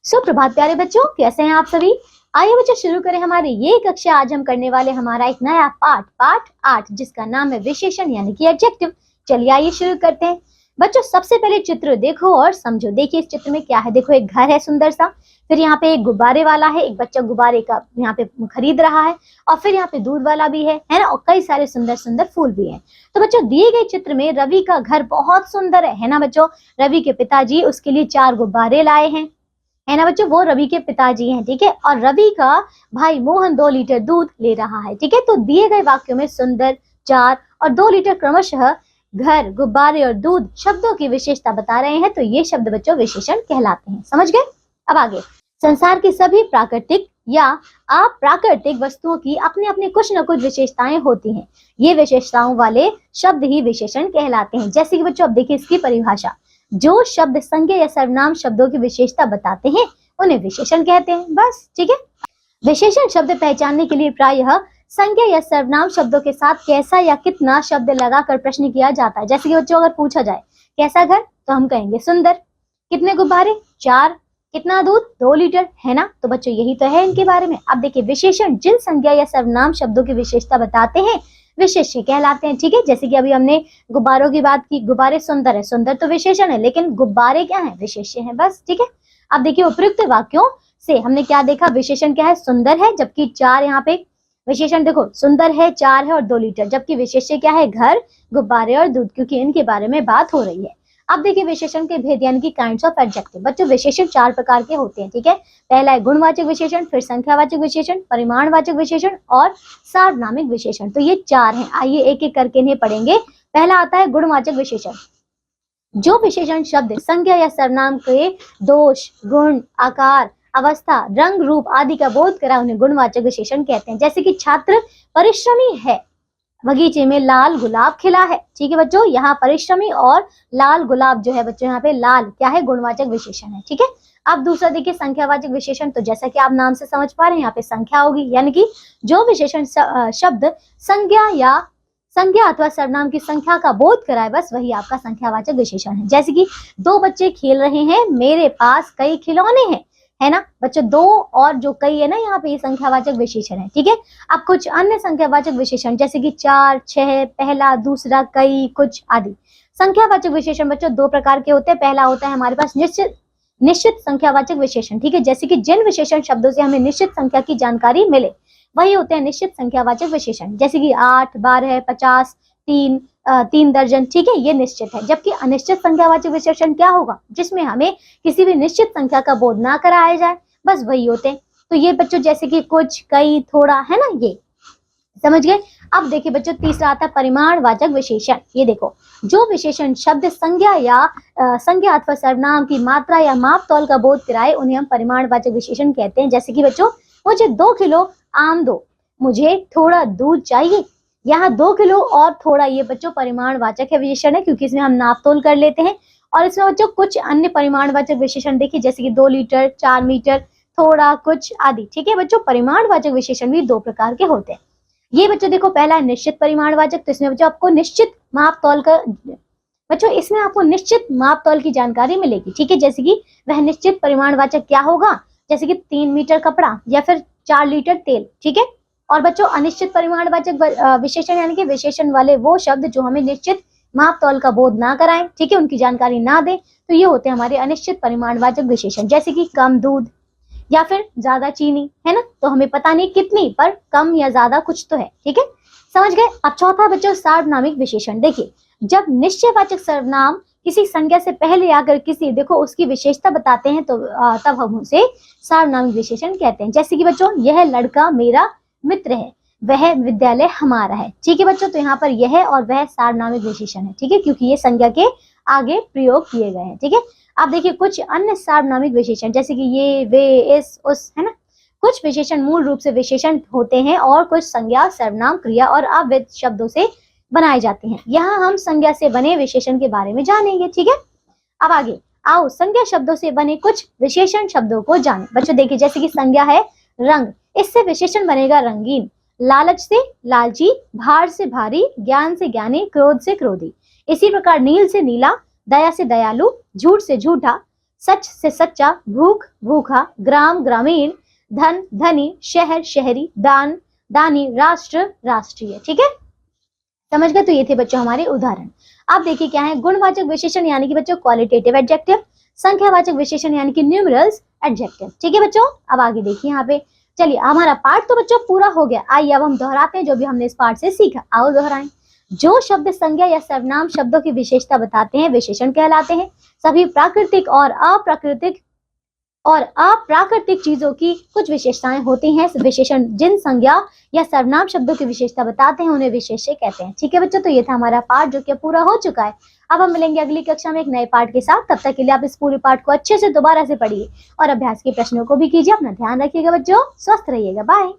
सुप्रभात प्यारे बच्चों, कैसे हैं आप सभी। आइए बच्चों शुरू करें हमारी ये कक्षा। आज हम करने वाले हमारा एक नया पाठ 8 जिसका नाम है विशेषण यानी कि एडजेक्टिव। चलिए आइए शुरू करते हैं। बच्चों सबसे पहले चित्र देखो और समझो। देखिए इस चित्र में क्या है। देखो एक घर है सुंदर सा, फिर यहाँ पे एक गुब्बारे वाला है, एक बच्चा गुब्बारे का यहाँ पे खरीद रहा है, और फिर यहाँ पे दूध वाला भी है ना, और कई सारे सुंदर सुंदर फूल भी हैं। तो बच्चों दिए गए चित्र में रवि का घर बहुत सुंदर है ना बच्चों। रवि के पिताजी उसके लिए 4 गुब्बारे लाए हैं, है ना बच्चों। वो रवि के पिताजी हैं, ठीक है। और रवि का भाई मोहन 2 लीटर दूध ले रहा है, ठीक है। तो दिए गए वाक्यों में सुंदर, 4 और 2 लीटर क्रमशः घर, गुब्बारे और दूध शब्दों की विशेषता बता रहे हैं। तो ये शब्द बच्चों विशेषण कहलाते हैं। समझ गए। अब आगे, संसार की सभी प्राकृतिक या अप्राकृतिक वस्तुओं की अपने अपने कुछ न कुछ विशेषताएं होती हैं। ये विशेषताओं वाले शब्द ही विशेषण कहलाते हैं। जैसे कि बच्चों अब देखिए इसकी परिभाषा। जो शब्द संज्ञा या सर्वनाम शब्दों की विशेषता बताते हैं उन्हें विशेषण कहते हैं, बस, ठीक है। विशेषण शब्द पहचानने के लिए प्रायः संज्ञा या सर्वनाम शब्दों के साथ कैसा या कितना शब्द लगाकर प्रश्न किया जाता है। जैसे कि बच्चों अगर पूछा जाए कैसा घर, तो हम कहेंगे सुंदर। कितने गुब्बारे, 4। कितना दूध, 2 लीटर, है ना। तो बच्चों यही तो है इनके बारे में। अब देखिए विशेषण जिन संज्ञा या सर्वनाम शब्दों की विशेषता बताते हैं विशेष्य कहलाते हैं, ठीक है। जैसे कि अभी हमने गुब्बारों की बात की, गुब्बारे सुंदर है, सुंदर तो विशेषण है, लेकिन गुब्बारे क्या है, विशेष्य है, बस, ठीक है। अब देखिए उपयुक्त वाक्यों से हमने क्या देखा, विशेषण क्या है, सुंदर है, जबकि 4 यहाँ पे विशेषण देखो सुंदर है, 4 है और 2 लीटर, जबकि विशेष्य क्या है, घर, गुब्बारे और दूध, क्योंकि इनके बारे में बात हो रही है। अब देखिए विशेषण के भेद यानी कि काइंड्स ऑफ एडजेक्टिव। बच्चों विशेषण 4 प्रकार के होते हैं, ठीक है। पहला है गुणवाचक विशेषण, फिर संख्यावाचक विशेषण, परिमाणवाचक विशेषण और सार्वनामिक विशेषण। तो ये 4 हैं। आइए एक एक करके इन्हें पढ़ेंगे। पहला आता है गुणवाचक विशेषण। जो विशेषण शब्द संज्ञा या सर्वनाम के दोष, गुण, आकार, अवस्था, रंग, रूप आदि का बोध करा उन्हें गुणवाचक विशेषण कहते हैं। जैसे कि छात्र परिश्रमी है, बगीचे में लाल गुलाब खिला है, ठीक है बच्चों। यहाँ परिश्रमी और लाल गुलाब जो है बच्चों, यहाँ पे लाल क्या है, गुणवाचक विशेषण है, ठीक है। अब दूसरा देखिए संख्यावाचक विशेषण। तो जैसा कि आप नाम से समझ पा रहे हैं यहाँ पे संख्या होगी, यानी कि जो विशेषण शब्द संज्ञा अथवा सर्वनाम की संख्या का बोध कराए, बस वही आपका संख्यावाचक विशेषण है। जैसे कि 2 बच्चे खेल रहे हैं, मेरे पास कई खिलौने हैं, है ना बच्चों। 2 और जो कई है ना, यहाँ पे ये संख्यावाचक विशेषण है, ठीक है। अब कुछ अन्य संख्यावाचक विशेषण जैसे कि 4, 6, पहला, दूसरा, कई, कुछ आदि। संख्यावाचक विशेषण बच्चों 2 प्रकार के होते हैं। पहला होता है हमारे पास निश्चित संख्यावाचक विशेषण, ठीक है। जैसे कि जिन विशेषण शब्दों से हमें निश्चित संख्या की जानकारी मिले वही होते हैं निश्चित संख्यावाचक विशेषण। जैसे कि 8, 12, 50, 3 दर्जन, ठीक है, ये निश्चित है। जबकि अनिश्चित संख्यावाचक विशेषण क्या होगा, जिसमें हमें किसी भी निश्चित संख्या का बोध ना कराया जाए, बस वही होते हैं। तो ये बच्चों जैसे कि कुछ, कई, थोड़ा, है ना, ये समझ गए। अब देखिए बच्चों तीसरा आता है परिमाणवाचक विशेषण। ये देखो जो विशेषण शब्द संज्ञा अथवा सर्वनाम की मात्रा या माप तौल का बोध कराए उन्हें हम परिमाणवाचक विशेषण कहते हैं। जैसे कि बच्चों मुझे 2 किलो आम दो, मुझे थोड़ा दूध चाहिए। यहाँ 2 किलो और थोड़ा, ये बच्चों परिमाणवाचक है विशेषण है, क्योंकि इसमें हम नाप तोल कर लेते हैं। और इसमें बच्चों कुछ अन्य परिमाणवाचक विशेषण देखिए, जैसे कि 2 लीटर, 4 मीटर, थोड़ा, कुछ आदि, ठीक है बच्चों। परिमाणवाचक विशेषण भी 2 प्रकार के होते हैं। ये बच्चों देखो पहला है निश्चित परिमाणवाचक। तो इसमें बच्चों आपको निश्चित माप तौल का बच्चों इसमें आपको निश्चित माप तौल की जानकारी मिलेगी, ठीक है। जैसे कि वह निश्चित परिमाणवाचक क्या होगा, जैसे कि 3 मीटर कपड़ा या फिर 4 लीटर तेल, ठीक है। और बच्चों अनिश्चित परिमाणवाचक विशेषण यानी कि विशेषण वाले वो शब्द जो हमें निश्चित माप तौल का बोध ना कराएं, ठीक है, उनकी जानकारी ना दें, तो ये होते हैं हमारे अनिश्चित परिमाणवाचक विशेषण। जैसे कि कम दूध या फिर ज्यादा चीनी, है ना, तो हमें पता नहीं कितनी, पर कम या ज्यादा कुछ तो है, ठीक है, समझ गए। अब चौथा बच्चों सार्वनामिक विशेषण। देखिए जब निश्चयवाचक सर्वनाम किसी संज्ञा से पहले आकर किसी देखो उसकी विशेषता बताते हैं तो तब हम उसे सार्वनामिक विशेषण कहते हैं। जैसे कि बच्चों यह लड़का मेरा मित्र है, वह विद्यालय हमारा है, ठीक है बच्चों। तो यहाँ पर यह और वह सार्वनामिक विशेषण है, ठीक है, क्योंकि ये संज्ञा के आगे प्रयोग किए गए हैं, ठीक है। अब देखिए कुछ अन्य सार्वनामिक विशेषण जैसे कि ये, वे, इस, उस, है ना। कुछ विशेषण मूल रूप से विशेषण होते हैं और कुछ संज्ञा, सर्वनाम, क्रिया और अव्यक्त शब्दों से बनाए जाते हैं। यहाँ हम संज्ञा से बने विशेषण के बारे में जानेंगे, ठीक है। अब आगे आओ संज्ञा शब्दों से बने कुछ विशेषण शब्दों को जानें। बच्चों देखिए जैसे कि संज्ञा है रंग, इससे विशेषण बनेगा रंगीन। लालच से लालची, भार से भारी, ज्ञान से ज्ञानी, क्रोध से क्रोधी। इसी प्रकार नील से नीला, दया से दयालु, झूठ से झूठा, सच से सच्चा, भूख भूखा, ग्राम ग्रामीण, धन धनी, शहर शहरी, दान दानी, राष्ट्र राष्ट्रीय। ठीक है, समझ गए। तो ये थे बच्चों हमारे उदाहरण। आप देखिए क्या है, गुणवाचक विशेषण यानी कि बच्चों क्वालिटेटिव एडजेक्टिव, संख्यावाचक विशेषण यानी कि न्यूमरल्स एडजेक्टिव। ठीक है बच्चों, अब आगे देखिए यहाँ पे। चलिए हमारा पार्ट तो बच्चों पूरा हो गया। आइए अब हम दोहराते हैं जो भी हमने इस पार्ट से सीखा। आओ दोहराएं। जो शब्द संज्ञा या सर्वनाम शब्दों की विशेषता बताते हैं विशेषण कहलाते हैं। सभी प्राकृतिक और अप्राकृतिक चीजों की कुछ विशेषताएं होती हैं। विशेषण जिन संज्ञा या सर्वनाम शब्दों की विशेषता बताते हैं उन्हें विशेष्य कहते हैं। ठीक है बच्चों, तो ये था हमारा पार्ट जो कि पूरा हो चुका है। अब हम मिलेंगे अगली कक्षा में एक नए पार्ट के साथ। तब तक के लिए आप इस पूरे पार्ट को अच्छे से दोबारा से पढ़िए और अभ्यास के प्रश्नों को भी कीजिए। अपना ध्यान रखिएगा बच्चों, स्वस्थ रहिएगा। बाय।